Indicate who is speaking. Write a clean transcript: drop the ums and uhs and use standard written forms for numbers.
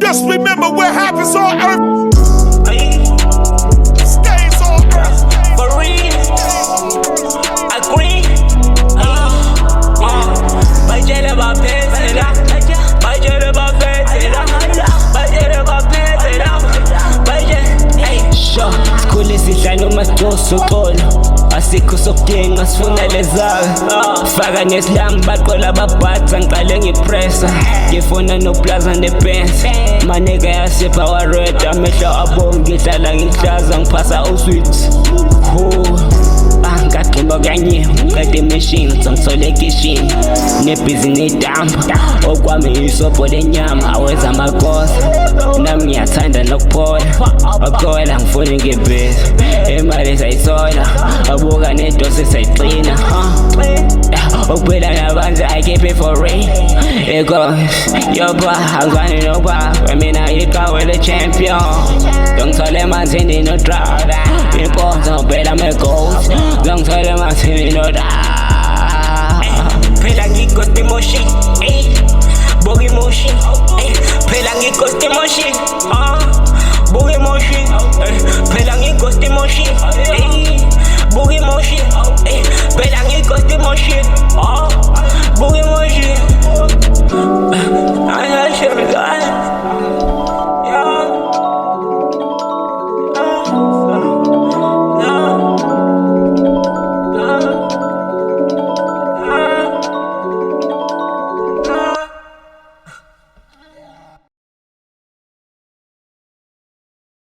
Speaker 1: Just remember what happens on earth stays on earth.
Speaker 2: For real, agree. Bajere ba petera, bajere ba petera, bajere ba petera, bajere. Hey, sure. Skole sidlala umadoso uxolo. Asikho sokudinga sifuna lezayo. Faka nesilamu baqola babhatha ngiqale ngipressa. Ngifuna noplaza nepensi. Maneka yasipha wa-red amehlo abonke ngihlala ngihlaza ngiphasa usweet. Ngagxumba kanye ngikade emeshini sangithole ekishini nebhizinisi idamba okwami isobho lenyama aweza amakosa nami ngiyathanda nokuphola akhola ngifuna ngebhezi imali sayithola abuka nedosi sayiqina ukuphila nabantu I keep it for real because yoba angani noba mina iqhawe le-champion ngithole emanzini no-drought inkonzo phela me-gold ngithole emanzini no-drought phela ngikoste moshi bogi moshi phela ngikoste moshi bogi moshi phela ngikoste moshi bogi moshi phela ngikoste moshi